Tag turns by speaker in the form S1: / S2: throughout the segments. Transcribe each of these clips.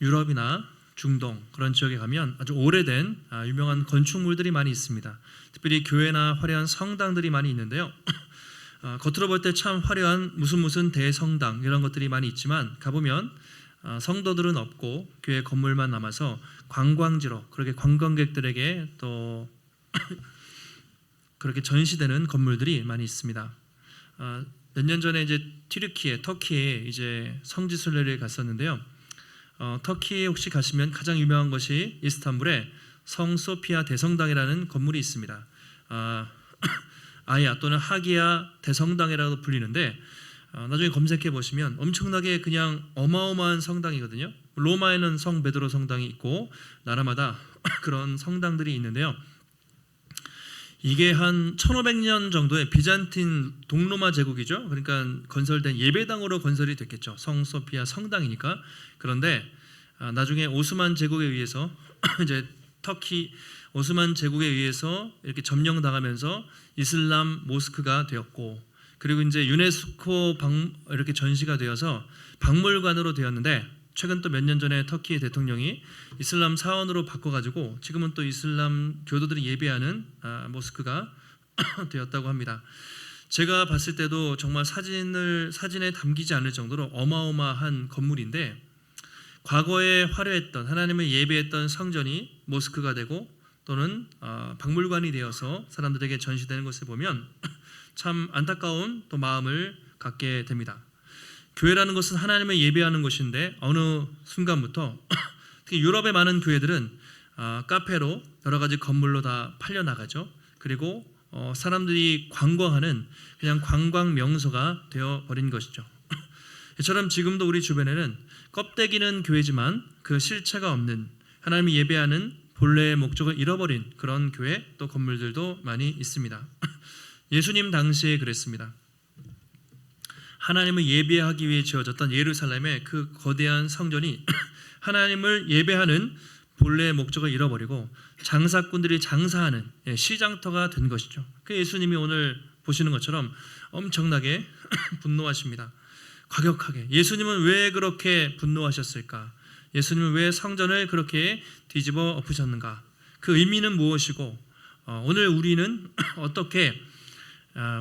S1: 유럽이나 중동 그런 지역에 가면 아주 오래된 유명한 건축물들이 많이 있습니다. 특별히 교회나 화려한 성당들이 많이 있는데요. 겉으로 볼 때 참 화려한 무슨 대성당 이런 것들이 많이 있지만 가보면 성도들은 없고 교회 건물만 남아서 관광지로 그렇게 관광객들에게 또 그렇게 전시되는 건물들이 많이 있습니다. 몇 년 전에 이제 터키에 이제 성지순례를 갔었는데요. 터키에 혹시 가시면 가장 유명한 것이 이스탄불에 성소피아 대성당이라는 건물이 있습니다. 아야 또는 하기야 대성당이라고 불리는데 나중에 검색해 보시면 엄청나게 그냥 어마어마한 성당이거든요. 로마에는 성 베드로 성당이 있고 나라마다 그런 성당들이 있는데요. 이게 한 1500년 정도의 비잔틴 동로마 제국이죠. 그러니까 건설된 예배당으로 건설이 됐겠죠. 성소피아 성당이니까. 그런데 나중에 오스만 제국에 의해서 이제 터키 오스만 제국에 의해서 이렇게 점령당하면서 이슬람 모스크가 되었고, 그리고 이제 유네스코 이렇게 전시가 되어서 박물관으로 되었는데, 최근 또 몇 년 전에 터키 대통령이 이슬람 사원으로 바꿔가지고 지금은 또 이슬람 교도들이 예배하는 모스크가 되었다고 합니다. 제가 봤을 때도 정말 사진에 담기지 않을 정도로 어마어마한 건물인데, 과거에 화려했던 하나님을 예배했던 성전이 모스크가 되고 또는 박물관이 되어서 사람들에게 전시되는 것을 보면 참 안타까운 또 마음을 갖게 됩니다. 교회라는 것은 하나님을 예배하는 곳인데 어느 순간부터 특히 유럽의 많은 교회들은 카페로 여러 가지 건물로 다 팔려나가죠. 그리고 사람들이 관광하는 그냥 관광 명소가 되어버린 것이죠. 이처럼 지금도 우리 주변에는 껍데기는 교회지만 그 실체가 없는, 하나님을 예배하는 본래의 목적을 잃어버린 그런 교회 또 건물들도 많이 있습니다. 예수님 당시에 그랬습니다. 하나님을 예배하기 위해 지어졌던 예루살렘의 그 거대한 성전이 하나님을 예배하는 본래의 목적을 잃어버리고 장사꾼들이 장사하는 시장터가 된 것이죠. 그 예수님이 오늘 보시는 것처럼 엄청나게 분노하십니다. 과격하게. 예수님은 왜 그렇게 분노하셨을까? 예수님은 왜 성전을 그렇게 뒤집어 엎으셨는가? 그 의미는 무엇이고 오늘 우리는 어떻게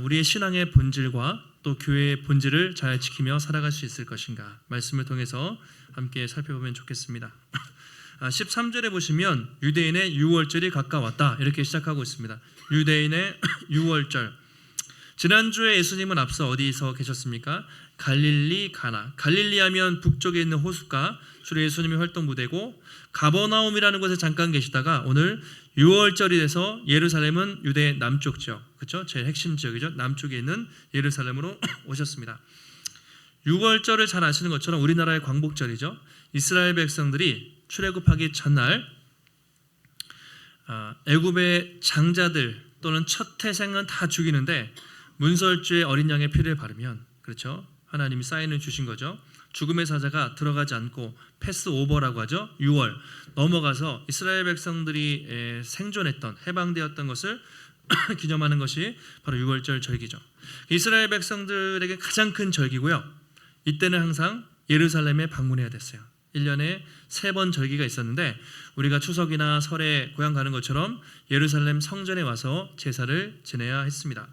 S1: 우리의 신앙의 본질과 또 교회의 본질을 잘 지키며 살아갈 수 있을 것인가? 말씀을 통해서 함께 살펴보면 좋겠습니다. 13절에 보시면 유대인의 유월절이 가까웠다 이렇게 시작하고 있습니다. 유대인의 유월절. 지난주에 예수님은 앞서 어디서 계셨습니까? 갈릴리 가나. 갈릴리 하면 북쪽에 있는 호숫가, 주로 예수님의 활동 무대고, 가버나움이라는 곳에 잠깐 계시다가 오늘 6월절이 돼서 예루살렘은 유대 남쪽 지역, 그렇죠? 제일 핵심 지역이죠. 남쪽에 있는 예루살렘으로 오셨습니다. 6월절을 잘 아시는 것처럼 우리나라의 광복절이죠. 이스라엘 백성들이 출애굽하기 전날 애굽의 장자들 또는 첫 태생은 다 죽이는데 문설주에 어린 양의 피를 바르면, 그렇죠? 하나님이 사인을 주신 거죠. 죽음의 사자가 들어가지 않고 패스오버라고 하죠. 6월 넘어가서 이스라엘 백성들이 생존했던, 해방되었던 것을 기념하는 것이 바로 6월절 절기죠. 이스라엘 백성들에게 가장 큰 절기고요. 이때는 항상 예루살렘에 방문해야 됐어요. 1년에 3번 절기가 있었는데 우리가 추석이나 설에 고향 가는 것처럼 예루살렘 성전에 와서 제사를 지내야 했습니다.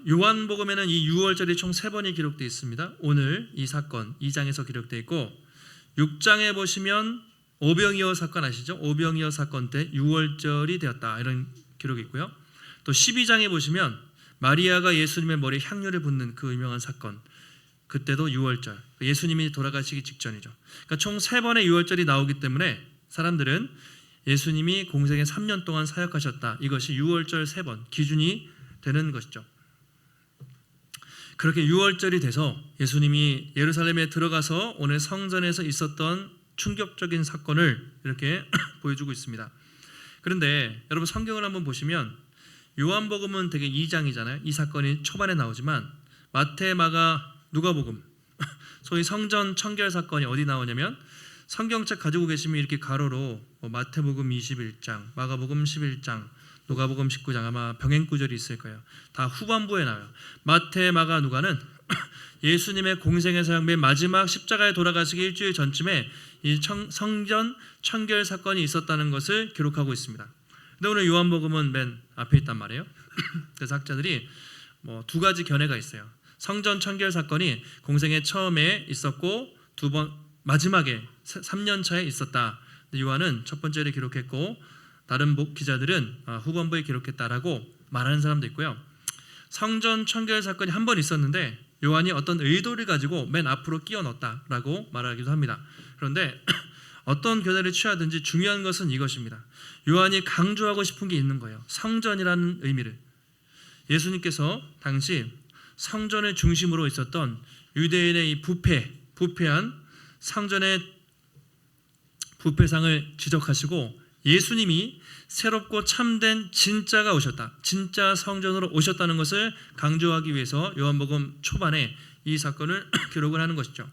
S1: 요한복음에는 이 6월절이 총 3번이 기록되어 있습니다. 오늘 이 사건 2장에서 기록되어 있고, 6장에 보시면 오병이어 사건 아시죠? 오병이어 사건 때 6월절이 되었다 이런 기록이 있고요. 또 12장에 보시면 마리아가 예수님의 머리에 향유를 붓는 그 유명한 사건, 그때도 6월절, 예수님이 돌아가시기 직전이죠. 그러니까 총 3번의 6월절이 나오기 때문에 사람들은 예수님이 공생에 3년 동안 사역하셨다, 이것이 6월절 3번 기준이 되는 것이죠. 그렇게 6월절이 돼서 예수님이 예루살렘에 들어가서 오늘 성전에서 있었던 충격적인 사건을 이렇게 보여주고 있습니다. 그런데 여러분 성경을 한번 보시면 요한복음은 되게 2장이잖아요. 이 사건이 초반에 나오지만 마태, 마가, 누가복음, 소위 성전 청결 사건이 어디 나오냐면 성경책 가지고 계시면 이렇게 가로로 마태복음 21장, 마가복음 11장, 누가복음 19장 아마 병행 구절이 있을 거예요. 다 후반부에 나와요. 마태, 마가, 누가는 예수님의 공생의 사역 맨 마지막 십자가에 돌아가시기 일주일 전쯤에 이 성전 청결 사건이 있었다는 것을 기록하고 있습니다. 근데 오늘 요한복음은 맨 앞에 있단 말이에요. 그래서 학자들이 뭐 두 가지 견해가 있어요. 성전 청결 사건이 공생의 처음에 있었고 두 번 마지막에 3년 차에 있었다. 요한은 첫 번째를 기록했고 다른 기자들은 후반부에 기록했다라고 말하는 사람도 있고요. 성전 청결 사건이 한 번 있었는데 요한이 어떤 의도를 가지고 맨 앞으로 끼워 넣었다라고 말하기도 합니다. 그런데 어떤 견해를 취하든지 중요한 것은 이것입니다. 요한이 강조하고 싶은 게 있는 거예요. 성전이라는 의미를. 예수님께서 당시 성전의 중심으로 있었던 유대인의 이 부패한 성전의 부패상을 지적하시고 예수님이 새롭고 참된 진짜가 오셨다. 진짜 성전으로 오셨다는 것을 강조하기 위해서 요한복음 초반에 이 사건을 기록을 하는 것이죠.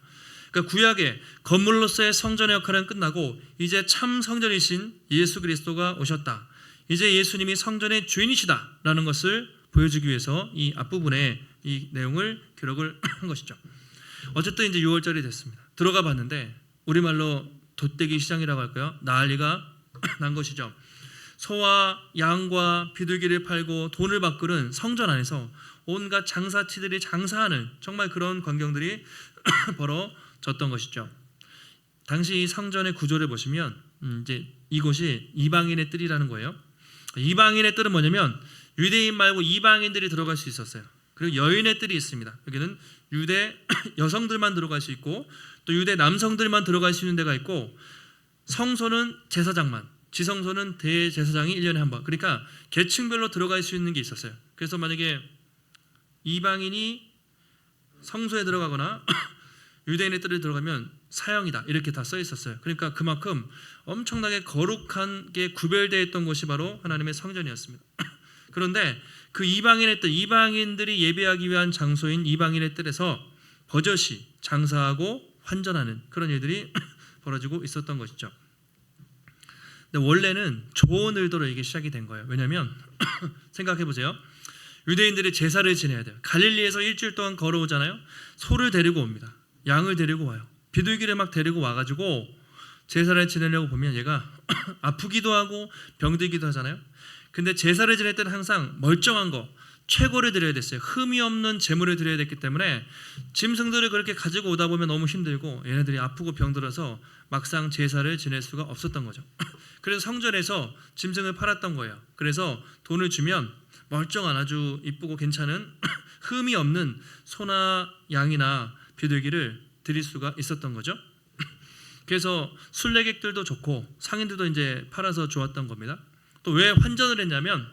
S1: 그러니까 구약의 건물로서의 성전의 역할은 끝나고 이제 참 성전이신 예수 그리스도가 오셨다. 이제 예수님이 성전의 주인이시다라는 것을 보여주기 위해서 이 앞부분에 이 내용을 기록을 한 것이죠. 어쨌든 이제 6월절이 됐습니다. 들어가 봤는데 우리말로 돛대기 시장이라고 할까요? 난리가 난 것이죠. 소와 양과 비둘기를 팔고 돈을 바꾸는 성전 안에서 온갖 장사치들이 장사하는 정말 그런 광경들이 벌어졌던 것이죠. 당시 성전의 구조를 보시면 이제 이곳이 이방인의 뜰이라는 거예요. 이방인의 뜰은 뭐냐면 유대인 말고 이방인들이 들어갈 수 있었어요. 그리고 여인의 뜰이 있습니다. 여기는 유대 여성들만 들어갈 수 있고 또 유대 남성들만 들어갈 수 있는 데가 있고 성소는 제사장만, 지성소는 대제사장이 1년에 한 번. 그러니까 계층별로 들어갈 수 있는 게 있었어요. 그래서 만약에 이방인이 성소에 들어가거나 유대인의 뜰에 들어가면 사형이다 이렇게 다 써 있었어요. 그러니까 그만큼 엄청나게 거룩한 게 구별되어 있던 곳이 바로 하나님의 성전이었습니다. 그런데 그 이방인의 뜰, 이방인들이 예배하기 위한 장소인 이방인의 뜰에서 버젓이 장사하고 환전하는 그런 일들이 벌어지고 있었던 것이죠. 근데 원래는 좋은 의도로 이게 시작이 된 거예요. 왜냐하면 생각해 보세요. 유대인들이 제사를 지내야 돼요. 갈릴리에서 일주일 동안 걸어오잖아요. 소를 데리고 옵니다. 양을 데리고 와요. 비둘기를 막 데리고 와가지고 제사를 지내려고 보면 얘가 아프기도 하고 병들기도 하잖아요. 근데 제사를 지낼 때는 항상 멀쩡한 거 최고를 드려야 됐어요. 흠이 없는 제물을 드려야 됐기 때문에 짐승들을 그렇게 가지고 오다 보면 너무 힘들고 얘네들이 아프고 병들어서 막상 제사를 지낼 수가 없었던 거죠. 그래서 성전에서 짐승을 팔았던 거예요. 그래서 돈을 주면 멀쩡한 아주 이쁘고 괜찮은 흠이 없는 소나 양이나 비둘기를 드릴 수가 있었던 거죠. 그래서 순례객들도 좋고 상인들도 이제 팔아서 좋았던 겁니다. 또 왜 환전을 했냐면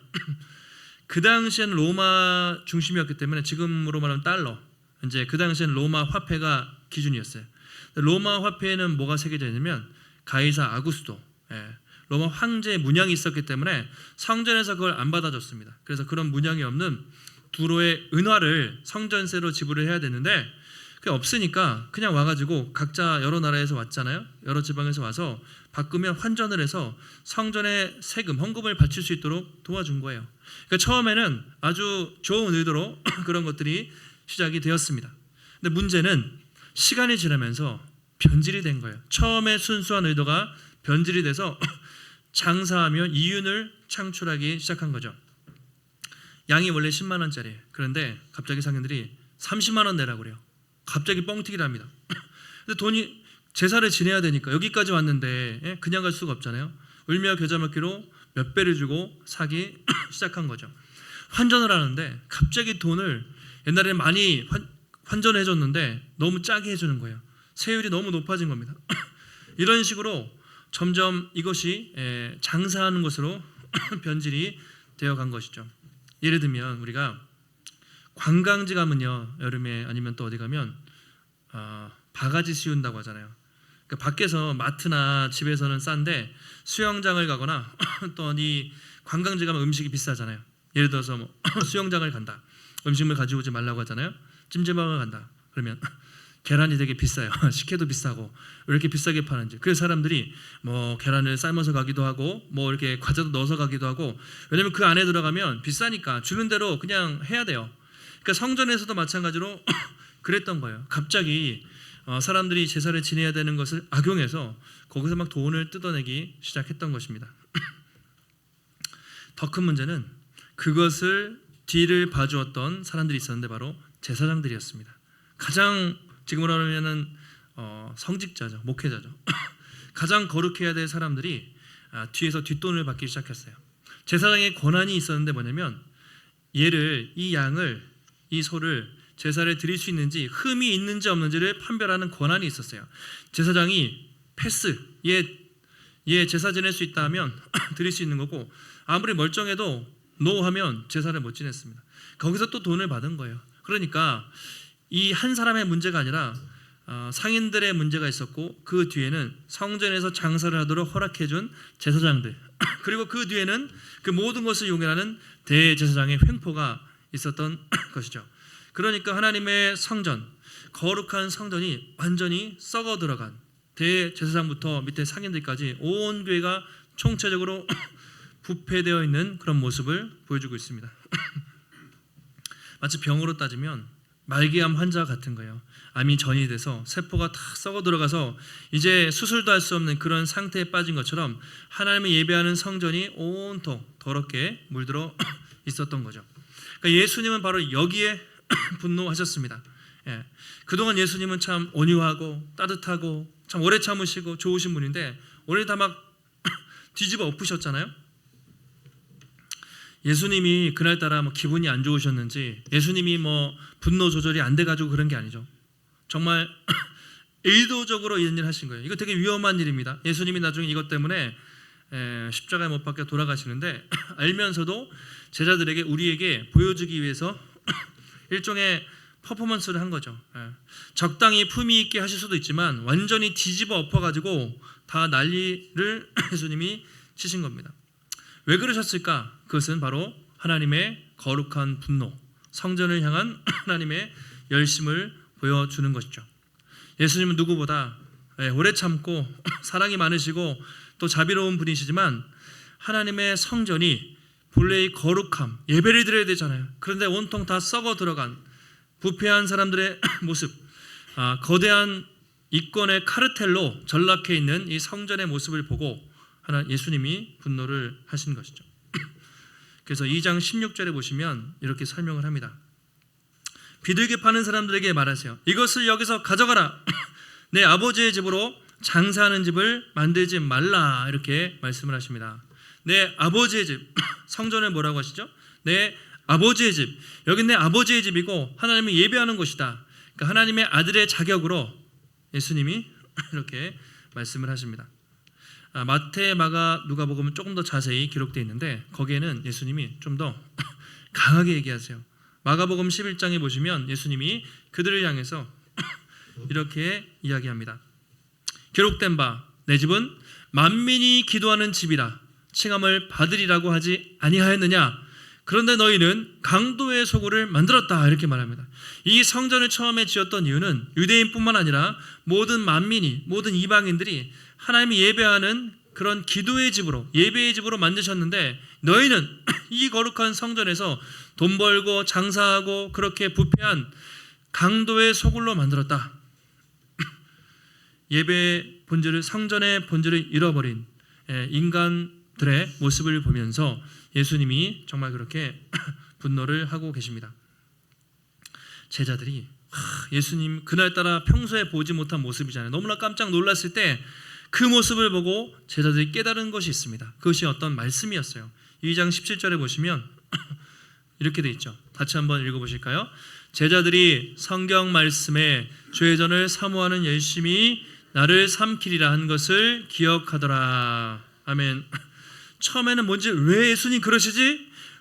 S1: 그 당시에는 로마 중심이었기 때문에 지금으로 말하면 달러, 이제 그 당시에는 로마 화폐가 기준이었어요. 로마 화폐에는 뭐가 새겨져 있냐면 가이사 아구스도, 로마 황제의 문양이 있었기 때문에 성전에서 그걸 안 받아줬습니다. 그래서 그런 문양이 없는 두로의 은화를 성전세로 지불을 해야 되는데 그게 없으니까 그냥 와가지고 각자 여러 나라에서 왔잖아요. 여러 지방에서 와서 바꾸면 환전을 해서 성전의 세금, 헌금을 바칠 수 있도록 도와준 거예요. 그러니까 처음에는 아주 좋은 의도로 그런 것들이 시작이 되었습니다. 근데 문제는 시간이 지나면서 변질이 된 거예요. 처음에 순수한 의도가 변질이 돼서 장사하며 이윤을 창출하기 시작한 거죠. 양이 원래 10만 원짜리예요. 그런데 갑자기 상인들이 30만 원 내라고 그래요. 갑자기 뻥튀기를 합니다. 근데 돈이 제사를 지내야 되니까 여기까지 왔는데 그냥 갈 수가 없잖아요. 울며 겨자 먹기로 몇 배를 주고 사기 시작한 거죠. 환전을 하는데 갑자기 돈을 옛날에는 많이 환전해 줬는데 너무 짜게 해주는 거예요. 세율이 너무 높아진 겁니다. 이런 식으로 점점 이것이 장사하는 것으로 변질이 되어간 것이죠. 예를 들면 우리가 관광지 가면요, 여름에 아니면 또 어디 가면 바가지 씌운다고 하잖아요. 그러니까 밖에서 마트나 집에서는 싼데 수영장을 가거나 또 어디 관광지 가면 음식이 비싸잖아요. 예를 들어서 수영장을 간다. 음식물 가지고 오지 말라고 하잖아요. 찜질방을 간다. 그러면 계란이 되게 비싸요. 식혜도 비싸고 왜 이렇게 비싸게 파는지. 그래서 사람들이 뭐 계란을 삶아서 가기도 하고 뭐 이렇게 과자도 넣어서 가기도 하고, 왜냐면 그 안에 들어가면 비싸니까 주는 대로 그냥 해야 돼요. 그러니까 성전에서도 마찬가지로 그랬던 거예요. 갑자기 사람들이 제사를 지내야 되는 것을 악용해서 거기서 막 돈을 뜯어내기 시작했던 것입니다. 더 큰 문제는 그것을 뒤를 봐주었던 사람들이 있었는데 바로 제사장들이었습니다. 가장 지금으로 하면은 성직자죠, 목회자죠. 가장 거룩해야 될 사람들이 뒤에서 뒷돈을 받기 시작했어요. 제사장의 권한이 있었는데 뭐냐면 이 양을, 이 소를 제사를 드릴 수 있는지, 흠이 있는지 없는지를 판별하는 권한이 있었어요. 제사장이 패스, 얘 제사 지낼 수 있다 하면 드릴 수 있는 거고, 아무리 멀쩡해도 노 하면 제사를 못 지냈습니다. 거기서 또 돈을 받은 거예요. 그러니까 이 한 사람의 문제가 아니라 상인들의 문제가 있었고, 그 뒤에는 성전에서 장사를 하도록 허락해준 제사장들, 그리고 그 뒤에는 그 모든 것을 용인하는 대제사장의 횡포가 있었던 것이죠. 그러니까 하나님의 성전, 거룩한 성전이 완전히 썩어 들어간, 대제사장부터 밑에 상인들까지 온 교회가 총체적으로 부패되어 있는 그런 모습을 보여주고 있습니다. 마치 병으로 따지면 말기암 환자 같은 거예요. 암이 전이 돼서 세포가 다 썩어 들어가서 이제 수술도 할 수 없는 그런 상태에 빠진 것처럼 하나님을 예배하는 성전이 온통 더럽게 물들어 있었던 거죠. 그러니까 예수님은 바로 여기에 분노하셨습니다. 그동안 예수님은 참 온유하고 따뜻하고 참 오래 참으시고 좋으신 분인데 오늘 다 막 뒤집어 엎으셨잖아요. 예수님이 그날따라 뭐 기분이 안 좋으셨는지, 예수님이 뭐 분노 조절이 안 돼가지고 그런 게 아니죠. 정말 의도적으로 이런 일을 하신 거예요. 이거 되게 위험한 일입니다. 예수님이 나중에 이것 때문에 십자가에 못 박혀 돌아가시는데 알면서도 제자들에게, 우리에게 보여주기 위해서 일종의 퍼포먼스를 한 거죠. 적당히 품위 있게 하실 수도 있지만 완전히 뒤집어 엎어가지고 다 난리를 예수님이 치신 겁니다. 왜 그러셨을까? 그것은 바로 하나님의 거룩한 분노, 성전을 향한 하나님의 열심을 보여주는 것이죠. 예수님은 누구보다 오래 참고 사랑이 많으시고 또 자비로운 분이시지만 하나님의 성전이 본래의 거룩함, 예배를 드려야 되잖아요. 그런데 온통 다 썩어 들어간 부패한 사람들의 모습, 거대한 이권의 카르텔로 전락해 있는 이 성전의 모습을 보고 예수님이 분노를 하신 것이죠. 그래서 2장 16절에 보시면 이렇게 설명을 합니다. 비둘기 파는 사람들에게 말하세요. 이것을 여기서 가져가라. 내 아버지의 집으로 장사하는 집을 만들지 말라. 이렇게 말씀을 하십니다. 내 아버지의 집, 성전을 뭐라고 하시죠? 내 아버지의 집. 여긴 내 아버지의 집이고 하나님을 예배하는 곳이다. 그러니까 하나님의 아들의 자격으로 예수님이 이렇게 말씀을 하십니다. 마태, 마가, 누가복음은 조금 더 자세히 기록되어 있는데 거기에는 예수님이 좀 더 강하게 얘기하세요. 마가복음 11장에 보시면 예수님이 그들을 향해서 이렇게 이야기합니다. 기록된 바 내 집은 만민이 기도하는 집이라 칭함을 받으리라고 하지 아니하였느냐? 그런데 너희는 강도의 소굴을 만들었다. 이렇게 말합니다. 이 성전을 처음에 지었던 이유는 유대인뿐만 아니라 모든 만민이, 모든 이방인들이 하나님이 예배하는 그런 기도의 집으로, 예배의 집으로 만드셨는데 너희는 이 거룩한 성전에서 돈 벌고 장사하고 그렇게 부패한 강도의 소굴로 만들었다. 예배의 본질을, 성전의 본질을 잃어버린 인간들의 모습을 보면서 예수님이 정말 그렇게 분노를 하고 계십니다. 제자들이 예수님 그날따라 평소에 보지 못한 모습이잖아요. 너무나 깜짝 놀랐을 때 그 모습을 보고 제자들이 깨달은 것이 있습니다. 그것이 어떤 말씀이었어요. 2장 17절에 보시면 이렇게 돼 있죠. 같이 한번 읽어보실까요? 제자들이 성경 말씀에 죄전을 사모하는 열심이 나를 삼키리라 한 것을 기억하더라. 아멘. 처음에는 뭔지, 왜 예수님 그러시지?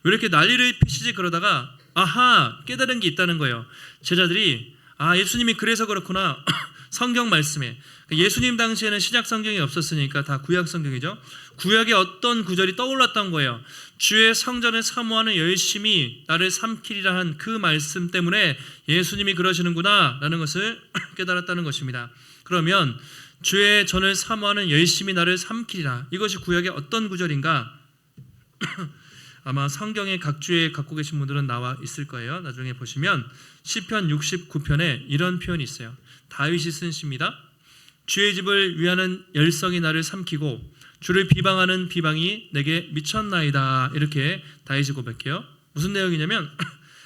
S1: 왜 이렇게 난리를 피시지? 그러다가 아하, 깨달은 게 있다는 거예요. 제자들이 예수님이 그래서 그렇구나. 성경 말씀에, 예수님 당시에는 신약 성경이 없었으니까 다 구약 성경이죠. 구약의 어떤 구절이 떠올랐던 거예요. 주의 성전을 사모하는 열심히 나를 삼키리라 한 그 말씀 때문에 예수님이 그러시는구나 라는 것을 깨달았다는 것입니다. 그러면 주의 전을 사모하는 열심히 나를 삼키리라, 이것이 구약의 어떤 구절인가? 아마 성경의 각 주에 갖고 계신 분들은 나와 있을 거예요. 나중에 보시면 시편 69편에 이런 표현이 있어요. 다윗이 쓴 시입니다. 주의 집을 위하는 열성이 나를 삼키고 주를 비방하는 비방이 내게 미쳤나이다. 이렇게 다윗이 고백해요. 무슨 내용이냐면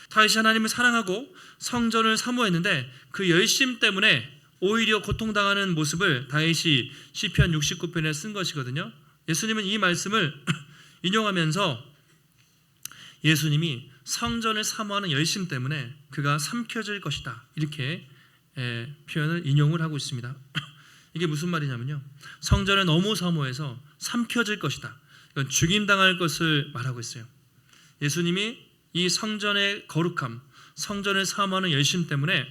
S1: 다윗이 하나님을 사랑하고 성전을 사모했는데 그 열심 때문에 오히려 고통당하는 모습을 다윗이 시편 69편에 쓴 것이거든요. 예수님은 이 말씀을 인용하면서 예수님이 성전을 사모하는 열심 때문에 그가 삼켜질 것이다, 이렇게 표현을 인용을 하고 있습니다. 이게 무슨 말이냐면요, 성전을 너무 사모해서 삼켜질 것이다, 이건 죽임당할 것을 말하고 있어요. 예수님이 이 성전의 거룩함, 성전을 사모하는 열심 때문에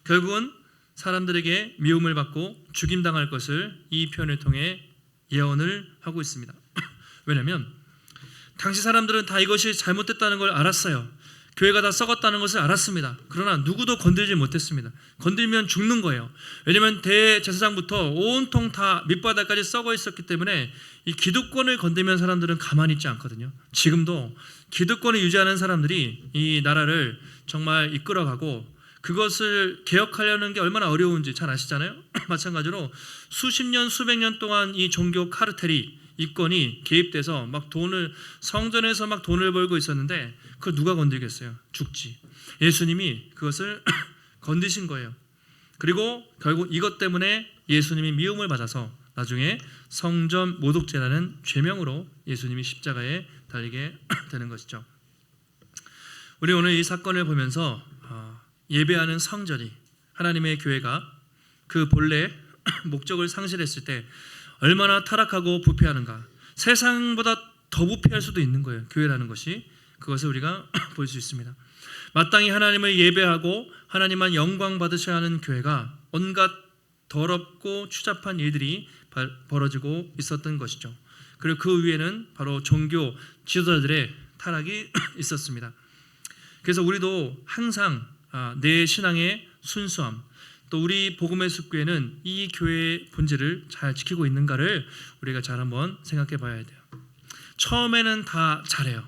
S1: 결국은 사람들에게 미움을 받고 죽임당할 것을 이 표현을 통해 예언을 하고 있습니다. 왜냐하면 당시 사람들은 다 이것이 잘못됐다는 걸 알았어요. 교회가 다 썩었다는 것을 알았습니다. 그러나 누구도 건들지 못했습니다. 건들면 죽는 거예요. 왜냐하면 대제사장부터 온통 다 밑바닥까지 썩어 있었기 때문에 이 기득권을 건들면 사람들은 가만히 있지 않거든요. 지금도 기득권을 유지하는 사람들이 이 나라를 정말 이끌어가고 그것을 개혁하려는 게 얼마나 어려운지 잘 아시잖아요. 마찬가지로 수십 년, 수백 년 동안 이 종교 카르텔이, 이권이 개입돼서 막 성전에서 막 돈을 벌고 있었는데 그걸 누가 건들겠어요? 죽지. 예수님이 그것을 건드신 거예요. 그리고 결국 이것 때문에 예수님이 미움을 받아서 나중에 성전 모독죄라는 죄명으로 예수님이 십자가에 달리게 되는 것이죠. 우리 오늘 이 사건을 보면서 예배하는 성전이, 하나님의 교회가 그 본래 목적을 상실했을 때 얼마나 타락하고 부패하는가, 세상보다 더 부패할 수도 있는 거예요. 교회라는 것이. 그것을 우리가 볼 수 있습니다. 마땅히 하나님을 예배하고 하나님만 영광 받으셔야 하는 교회가 온갖 더럽고 추잡한 일들이 벌어지고 있었던 것이죠. 그리고 그 위에는 바로 종교 지도자들의 타락이 있었습니다. 그래서 우리도 항상 내 신앙의 순수함, 또 우리 복음의 숲교회는 이 교회의 본질을 잘 지키고 있는가를 우리가 잘 한번 생각해 봐야 돼요. 처음에는 다 잘해요.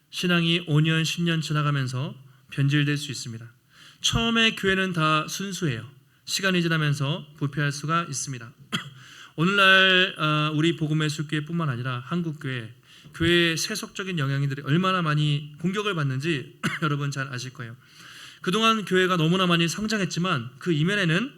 S1: 신앙이 5년, 10년 지나가면서 변질될 수 있습니다. 처음에 교회는 다 순수해요. 시간이 지나면서 부패할 수가 있습니다. 오늘날 우리 복음의 숲교회뿐만 아니라 한국교회, 교회의 세속적인 영향들이 얼마나 많이 공격을 받는지 여러분 잘 아실 거예요. 그동안 교회가 너무나 많이 성장했지만 그 이면에는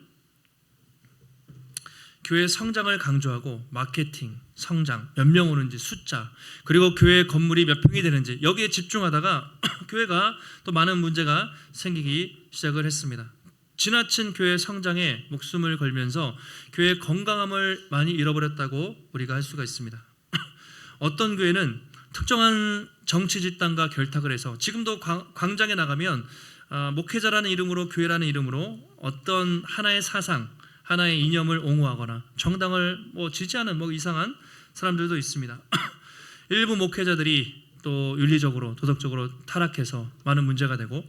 S1: 교회 성장을 강조하고 마케팅, 성장, 몇 명 오는지 숫자, 그리고 교회 건물이 몇 평이 되는지 여기에 집중하다가 교회가 또 많은 문제가 생기기 시작을 했습니다. 지나친 교회 성장에 목숨을 걸면서 교회의 건강함을 많이 잃어버렸다고 우리가 할 수가 있습니다. 어떤 교회는 특정한 정치 집단과 결탁을 해서 지금도 광장에 나가면 목회자라는 이름으로, 교회라는 이름으로 어떤 하나의 사상, 하나의 이념을 옹호하거나 정당을 지지하는 이상한 사람들도 있습니다. 일부 목회자들이 또 윤리적으로, 도덕적으로 타락해서 많은 문제가 되고,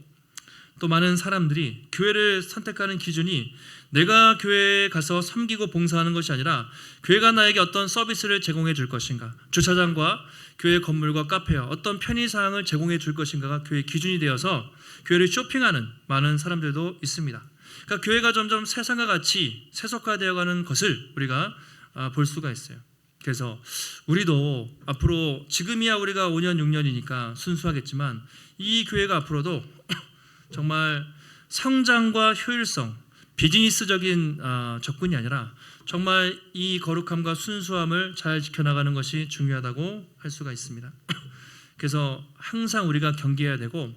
S1: 또 많은 사람들이 교회를 선택하는 기준이 내가 교회에 가서 섬기고 봉사하는 것이 아니라 교회가 나에게 어떤 서비스를 제공해 줄 것인가, 주차장과 교회 건물과 카페와 어떤 편의사항을 제공해 줄 것인가가 교회의 기준이 되어서 교회를 쇼핑하는 많은 사람들도 있습니다. 그러니까 교회가 점점 세상과 같이 세속화되어가는 것을 우리가 볼 수가 있어요. 그래서 우리도 앞으로, 지금이야 우리가 5년, 6년이니까 순수하겠지만 이 교회가 앞으로도 정말 성장과 효율성, 비즈니스적인 접근이 아니라 정말 이 거룩함과 순수함을 잘 지켜나가는 것이 중요하다고 할 수가 있습니다. 그래서 항상 우리가 경계해야 되고,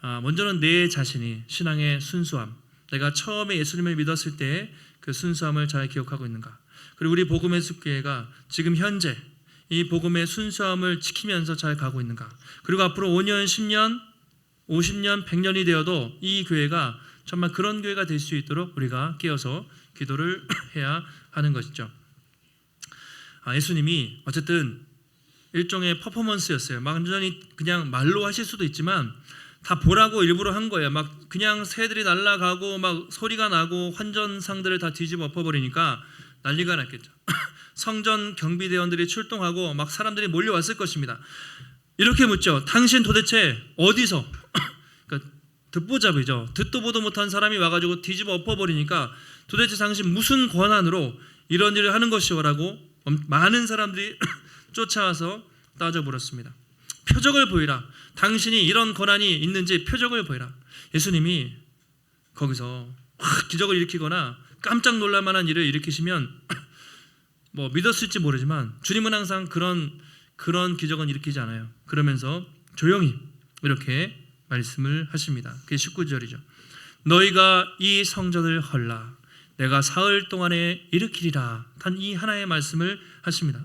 S1: 먼저는 내 자신이 신앙의 순수함, 내가 처음에 예수님을 믿었을 때 그 순수함을 잘 기억하고 있는가, 그리고 우리 복음의 숲교회가 지금 현재 이 복음의 순수함을 지키면서 잘 가고 있는가, 그리고 앞으로 5년, 10년, 50년, 100년이 되어도 이 교회가 정말 그런 교회가 될 수 있도록 우리가 깨어서 기도를 해야 하는 것이죠. 예수님이 어쨌든 일종의 퍼포먼스였어요. 막 완전히 그냥 말로 하실 수도 있지만 다 보라고 일부러 한 거예요. 막 그냥 새들이 날아가고 막 소리가 나고 환전상들을 다 뒤집어 엎어버리니까 난리가 났겠죠. 성전 경비대원들이 출동하고 막 사람들이 몰려왔을 것입니다. 이렇게 묻죠. 당신 도대체 어디서? 그러니까 듣보잡이죠. 듣도 보도 못한 사람이 와가지고 뒤집어 엎어버리니까 도대체 당신 무슨 권한으로 이런 일을 하는 것이오라고 많은 사람들이 쫓아와서 따져 물었습니다. 표적을 보이라. 당신이 이런 권한이 있는지 표적을 보이라. 예수님이 거기서 기적을 일으키거나 깜짝 놀랄 만한 일을 일으키시면 뭐 믿었을지 모르지만 주님은 항상 그런 기적은 일으키지 않아요. 그러면서 조용히 이렇게 말씀을 하십니다. 그게 19절이죠. 너희가 이 성전을 헐라. 내가 사흘 동안에 일으키리라. 단 이 하나의 말씀을 하십니다.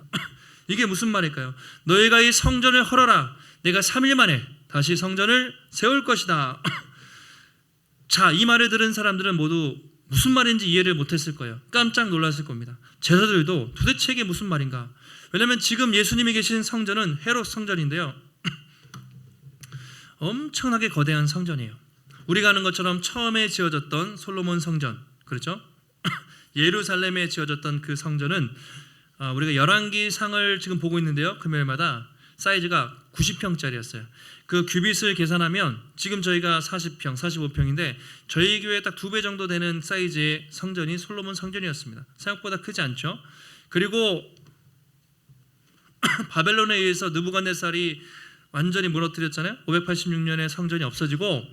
S1: 이게 무슨 말일까요? 너희가 이 성전을 헐어라. 내가 3일 만에 다시 성전을 세울 것이다. 자, 이 말을 들은 사람들은 모두 무슨 말인지 이해를 못했을 거예요. 깜짝 놀랐을 겁니다. 제자들도 도대체 이게 무슨 말인가? 왜냐하면 지금 예수님이 계신 성전은 헤롯 성전인데요. 엄청나게 거대한 성전이에요. 우리가 아는 것처럼 처음에 지어졌던 솔로몬 성전, 그렇죠? 예루살렘에 지어졌던 그 성전은 우리가 열왕기상을 지금 보고 있는데요. 금요일마다 사이즈가 90평짜리였어요. 그 규빗을 계산하면 지금 저희가 40평, 45평인데 저희 교회 딱 2배 정도 되는 사이즈의 성전이 솔로몬 성전이었습니다. 생각보다 크지 않죠? 그리고 바벨론에 의해서 느부갓네살이 완전히 무너뜨렸잖아요. 586년에 성전이 없어지고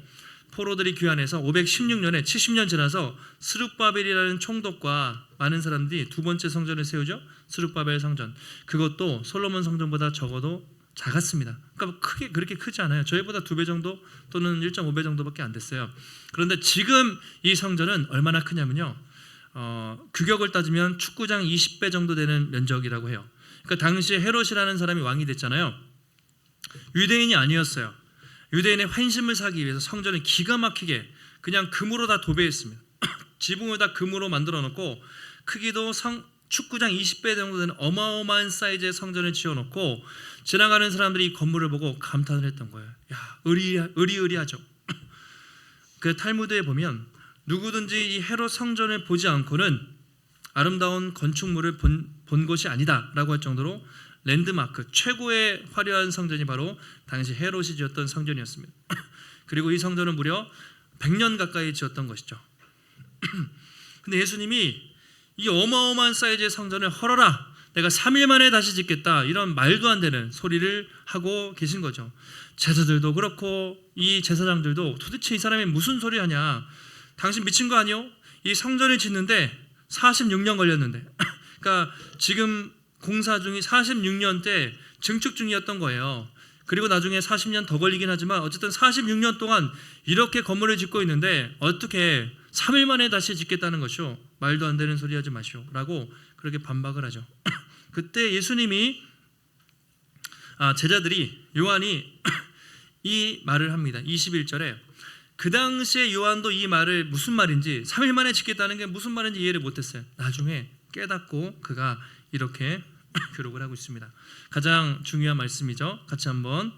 S1: 포로들이 귀환해서 516년에 70년 지나서 스룹바벨이라는 총독과 많은 사람들이 두 번째 성전을 세우죠. 스룹바벨 성전. 그것도 솔로몬 성전보다 적어도 작았습니다. 그러니까 크게 그렇게 크지 않아요. 저희보다 2배 정도 또는 1.5배 정도밖에 안 됐어요. 그런데 지금 이 성전은 얼마나 크냐면요. 규격을 따지면 축구장 20배 정도 되는 면적이라고 해요. 그러니까 당시에 헤롯이라는 사람이 왕이 됐잖아요. 유대인이 아니었어요. 유대인의 환심을 사기 위해서 성전을 기가 막히게 그냥 금으로 다 도배했습니다. 지붕을 다 금으로 만들어 놓고 크기도 축구장 20배 정도 되는 어마어마한 사이즈의 성전을 지어놓고 지나가는 사람들이 이 건물을 보고 감탄을 했던 거예요. 야, 의리하죠. 그 탈무드에 보면 누구든지 이 헤롯 성전을 보지 않고는 아름다운 건축물을 본 것이 아니다라고 할 정도로 랜드마크, 최고의 화려한 성전이 바로 당시 헤롯이 지었던 성전이었습니다. 그리고 이 성전은 무려 100년 가까이 지었던 것이죠. 근데 예수님이 이 어마어마한 사이즈의 성전을 헐어라. 내가 3일 만에 다시 짓겠다. 이런 말도 안 되는 소리를 하고 계신 거죠. 제자들도 그렇고 이 제사장들도 도대체 이 사람이 무슨 소리 하냐. 당신 미친 거 아니요? 이 성전을 짓는데 46년 걸렸는데 그러니까 지금 공사 중이 46년 때 증축 중이었던 거예요. 그리고 나중에 40년 더 걸리긴 하지만 어쨌든 46년 동안 이렇게 건물을 짓고 있는데 어떻게 3일 만에 다시 짓겠다는 것이오. 말도 안 되는 소리 하지 마시오 라고 그렇게 반박을 하죠. 그때 예수님이 제자들이 요한이 이 말을 합니다. 21절에 그 당시에 요한도 이 말을 무슨 말인지 3일 만에 짓겠다는 게 무슨 말인지 이해를 못했어요. 나중에 깨닫고 그가 이렇게 기록을 하고 있습니다. 가장 중요한 말씀이죠. 같이 한번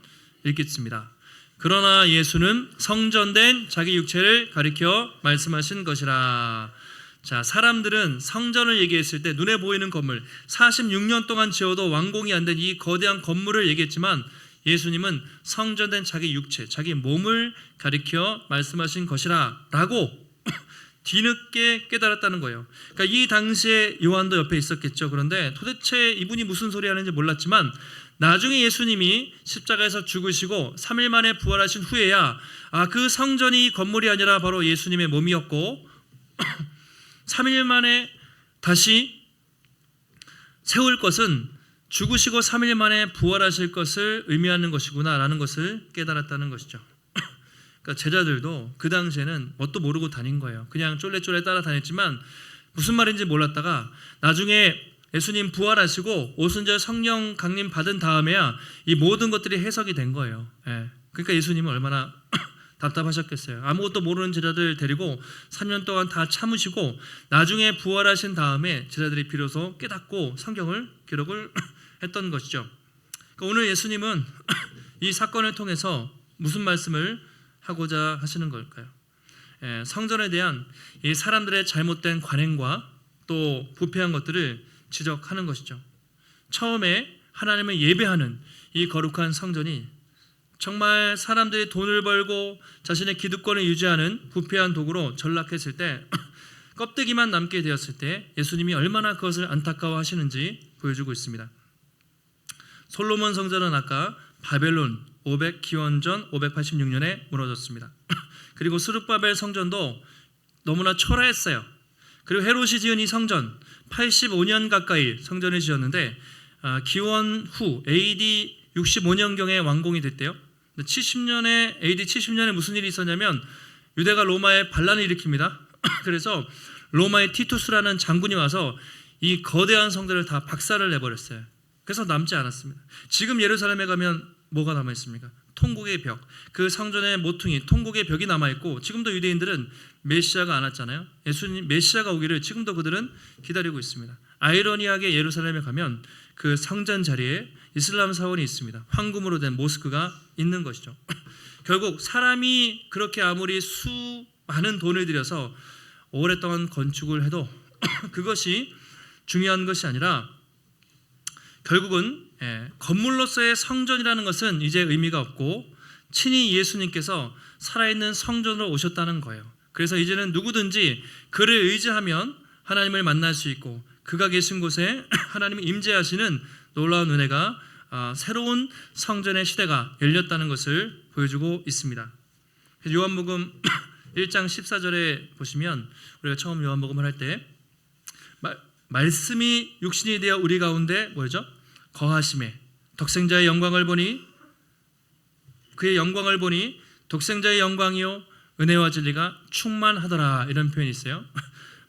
S1: 읽겠습니다. 그러나 예수는 성전된 자기 육체를 가리켜 말씀하신 것이라. 자, 사람들은 성전을 얘기했을 때 눈에 보이는 건물 46년 동안 지어도 완공이 안 된 이 거대한 건물을 얘기했지만 예수님은 성전된 자기 육체, 자기 몸을 가리켜 말씀하신 것이라 라고 뒤늦게 깨달았다는 거예요. 그러니까 이 당시에 요한도 옆에 있었겠죠. 그런데 도대체 이분이 무슨 소리 하는지 몰랐지만 나중에 예수님이 십자가에서 죽으시고 3일 만에 부활하신 후에야 그 성전이 건물이 아니라 바로 예수님의 몸이었고 3일 만에 다시 세울 것은 죽으시고 3일 만에 부활하실 것을 의미하는 것이구나 라는 것을 깨달았다는 것이죠. 그러니까 제자들도 그 당시에는 뭣도 모르고 다닌 거예요. 그냥 쫄래쫄래 따라다녔지만 무슨 말인지 몰랐다가 나중에 예수님 부활하시고 오순절 성령 강림 받은 다음에야 이 모든 것들이 해석이 된 거예요. 그러니까 예수님은 얼마나 답답하셨겠어요. 아무것도 모르는 제자들 데리고 3년 동안 다 참으시고 나중에 부활하신 다음에 제자들이 비로소 깨닫고 성경을 기록을 했던 것이죠. 그러니까 오늘 예수님은 이 사건을 통해서 무슨 말씀을 하고자 하시는 걸까요? 성전에 대한 이 사람들의 잘못된 관행과 또 부패한 것들을 지적하는 것이죠. 처음에 하나님을 예배하는 이 거룩한 성전이 정말 사람들이 돈을 벌고 자신의 기득권을 유지하는 부패한 도구로 전락했을 때 껍데기만 남게 되었을 때 예수님이 얼마나 그것을 안타까워하시는지 보여주고 있습니다. 솔로몬 성전은 아까 바벨론 500기원전 586년에 무너졌습니다. 그리고 스룹바벨 성전도 너무나 초라했어요. 그리고 헤롯이 지은 이 성전 85년 가까이 성전을 지었는데 기원 후 AD 65년경에 완공이 됐대요. 70년에 AD 70년에 무슨 일이 있었냐면 유대가 로마에 반란을 일으킵니다. 그래서 로마의 티투스라는 장군이 와서 이 거대한 성전을 다 박살을 내버렸어요. 그래서 남지 않았습니다. 지금 예루살렘에 가면 뭐가 남아 있습니까? 통곡의 벽. 그 성전의 모퉁이 통곡의 벽이 남아 있고 지금도 유대인들은 메시아가 안 왔잖아요. 예수님 메시아가 오기를 지금도 그들은 기다리고 있습니다. 아이러니하게 예루살렘에 가면 그 성전 자리에 이슬람 사원이 있습니다. 황금으로 된 모스크가 있는 것이죠. 결국 사람이 그렇게 아무리 수많은 돈을 들여서 오랫동안 건축을 해도 그것이 중요한 것이 아니라 결국은 건물로서의 성전이라는 것은 이제 의미가 없고 친히 예수님께서 살아있는 성전으로 오셨다는 거예요. 그래서 이제는 누구든지 그를 의지하면 하나님을 만날 수 있고 그가 계신 곳에 하나님이 임재하시는 놀라운 은혜가 새로운 성전의 시대가 열렸다는 것을 보여주고 있습니다. 요한복음 1장 14절에 보시면 우리가 처음 요한복음을 할 때 말씀이 육신이 되어 우리 가운데 뭐죠? 거하심에 독생자의 영광을 보니 그의 영광을 보니 독생자의 영광이요 은혜와 진리가 충만하더라 이런 표현이 있어요.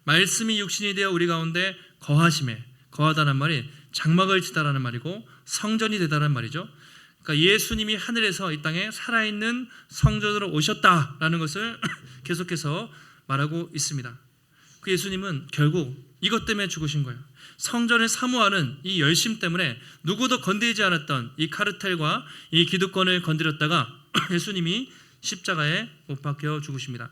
S1: 말씀이 육신이 되어 우리 가운데 거하심에 거하다는 말이 장막을 치다라는 말이고 성전이 되다라는 말이죠. 그러니까 예수님이 하늘에서 이 땅에 살아있는 성전으로 오셨다라는 것을 계속해서 말하고 있습니다. 그 예수님은 결국 이것 때문에 죽으신 거예요. 성전을 사모하는 이 열심 때문에 누구도 건드리지 않았던 이 카르텔과 이 기득권을 건드렸다가 예수님이 십자가에 못 박혀 죽으십니다.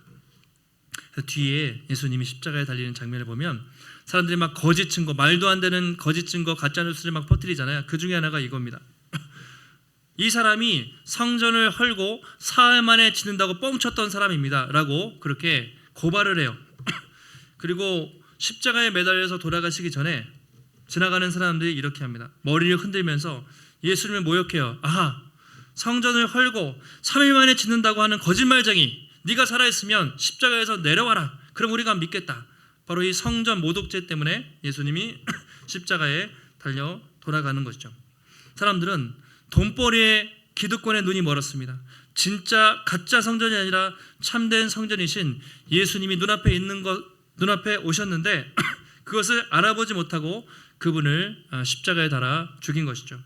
S1: 뒤에 예수님이 십자가에 달리는 장면을 보면 사람들이 막 거짓 증거, 말도 안 되는 거짓 증거, 가짜 뉴스를 막 퍼뜨리잖아요. 그 중에 하나가 이겁니다. 이 사람이 성전을 헐고 사흘 만에 짓는다고 뻥쳤던 사람입니다 라고 그렇게 고발을 해요. 그리고 십자가에 매달려서 돌아가시기 전에 지나가는 사람들이 이렇게 합니다. 머리를 흔들면서 예수님을 모욕해요. 아하, 성전을 헐고 3일 만에 짓는다고 하는 거짓말쟁이, 네가 살아있으면 십자가에서 내려와라. 그럼 우리가 믿겠다. 바로 이 성전 모독죄 때문에 예수님이 십자가에 달려 돌아가는 것이죠. 사람들은 돈벌이에 기득권에 눈이 멀었습니다. 진짜 가짜 성전이 아니라 참된 성전이신 예수님이 눈앞에 오셨는데 그것을 알아보지 못하고 그분을 십자가에 달아 죽인 것이죠.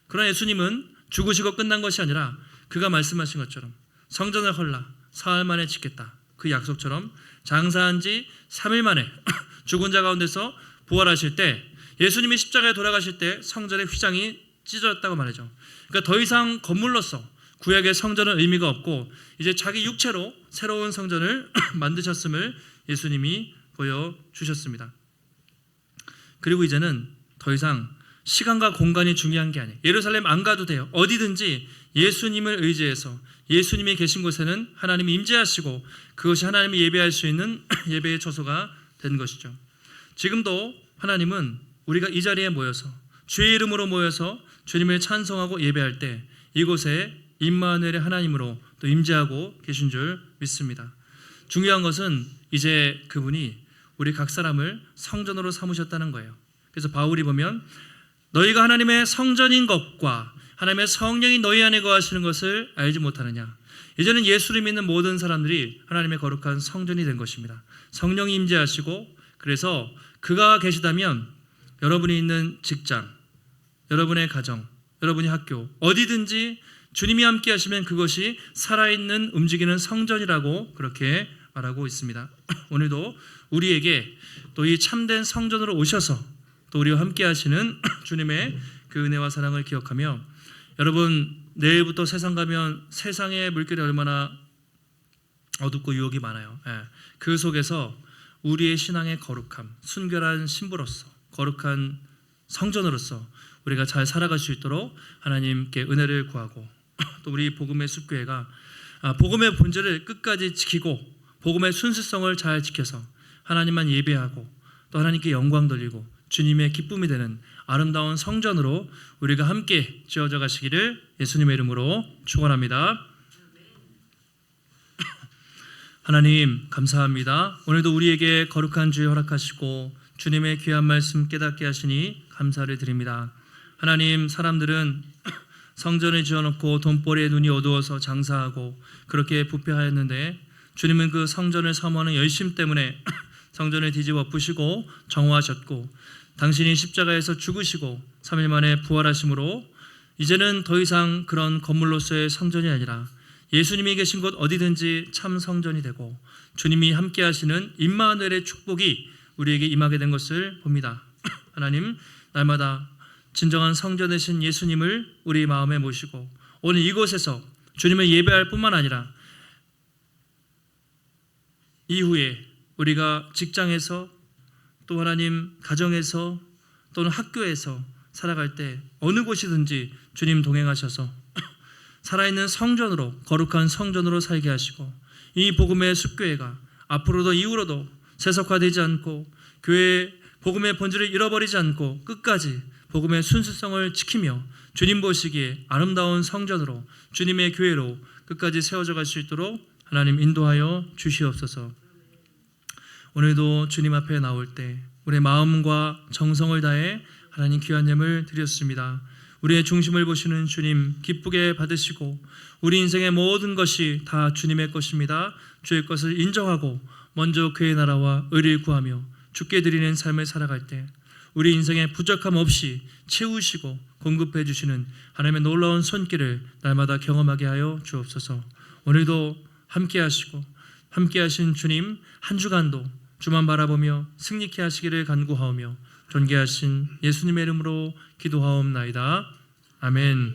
S1: 그러나 예수님은 죽으시고 끝난 것이 아니라 그가 말씀하신 것처럼 성전을 헐라 사흘 만에 짓겠다. 그 약속처럼 장사한 지 3일 만에 죽은 자 가운데서 부활하실 때 예수님이 십자가에 돌아가실 때 성전의 휘장이 찢어졌다고 말이죠. 그러니까 더 이상 건물로서 구약의 성전은 의미가 없고 이제 자기 육체로 새로운 성전을 만드셨음을 예수님이 보여주셨습니다. 그리고 이제는 더 이상 시간과 공간이 중요한 게 아니에요. 예루살렘 안 가도 돼요. 어디든지 예수님을 의지해서 예수님이 계신 곳에는 하나님이 임재하시고 그것이 하나님이 예배할 수 있는 예배의 처소가 된 것이죠. 지금도 하나님은 우리가 이 자리에 모여서 주의 이름으로 모여서 주님을 찬송하고 예배할 때 이곳에 임마누엘의 하나님으로 또 임재하고 계신 줄 믿습니다. 중요한 것은 이제 그분이 우리 각 사람을 성전으로 삼으셨다는 거예요. 그래서 바울이 보면 너희가 하나님의 성전인 것과 하나님의 성령이 너희 안에 거하시는 것을 알지 못하느냐. 이제는 예수를 믿는 모든 사람들이 하나님의 거룩한 성전이 된 것입니다. 성령이 임재하시고 그래서 그가 계시다면 여러분이 있는 직장, 여러분의 가정, 여러분의 학교 어디든지 주님이 함께 하시면 그것이 살아있는 움직이는 성전이라고 그렇게 말하고 있습니다. 오늘도 우리에게 또 이 참된 성전으로 오셔서 또 우리와 함께 하시는 주님의 그 은혜와 사랑을 기억하며, 여러분 내일부터 세상 가면 세상의 물결이 얼마나 어둡고 유혹이 많아요. 그 속에서 우리의 신앙의 거룩함, 순결한 신부로서, 거룩한 성전으로서 우리가 잘 살아갈 수 있도록 하나님께 은혜를 구하고, 또 우리 복음의 숲교회가 복음의 본질을 끝까지 지키고 복음의 순수성을 잘 지켜서 하나님만 예배하고 또 하나님께 영광 돌리고 주님의 기쁨이 되는 아름다운 성전으로 우리가 함께 지어져 가시기를 예수님의 이름으로 축원합니다. 하나님 감사합니다. 오늘도 우리에게 거룩한 주여 허락하시고 주님의 귀한 말씀 깨닫게 하시니 감사를 드립니다. 하나님, 사람들은 성전을 지어놓고 돈벌이에 눈이 어두워서 장사하고 그렇게 부패하였는데, 주님은 그 성전을 사모하는 열심 때문에 성전을 뒤집어 부시고 정화하셨고, 당신이 십자가에서 죽으시고 3일 만에 부활하심으로 이제는 더 이상 그런 건물로서의 성전이 아니라 예수님이 계신 곳 어디든지 참 성전이 되고 주님이 함께 하시는 임마누엘의 축복이 우리에게 임하게 된 것을 봅니다. 하나님, 날마다 진정한 성전 되신 예수님을 우리 마음에 모시고 오늘 이곳에서 주님을 예배할 뿐만 아니라 이후에 우리가 직장에서 또 하나님 가정에서 또는 학교에서 살아갈 때 어느 곳이든지 주님 동행하셔서 살아있는 성전으로, 거룩한 성전으로 살게 하시고, 이 복음의 숲교회가 앞으로도 이후로도 세속화되지 않고 교회의 복음의 본질을 잃어버리지 않고 끝까지 복음의 순수성을 지키며 주님 보시기에 아름다운 성전으로, 주님의 교회로 끝까지 세워져 갈 수 있도록 하나님 인도하여 주시옵소서. 오늘도 주님 앞에 나올 때 우리의 마음과 정성을 다해 하나님 귀한 예물 드렸습니다. 우리의 중심을 보시는 주님 기쁘게 받으시고, 우리 인생의 모든 것이 다 주님의 것입니다. 주의 것을 인정하고 먼저 그의 나라와 의를 구하며 주께 드리는 삶을 살아갈 때 우리 인생의 부족함 없이 채우시고 공급해 주시는 하나님의 놀라운 손길을 날마다 경험하게 하여 주옵소서. 오늘도 함께 하시고 함께 하신 주님 한 주간도 주만 바라보며 승리케 하시기를 간구하오며 존귀하신 예수님의 이름으로 기도하옵나이다. 아멘.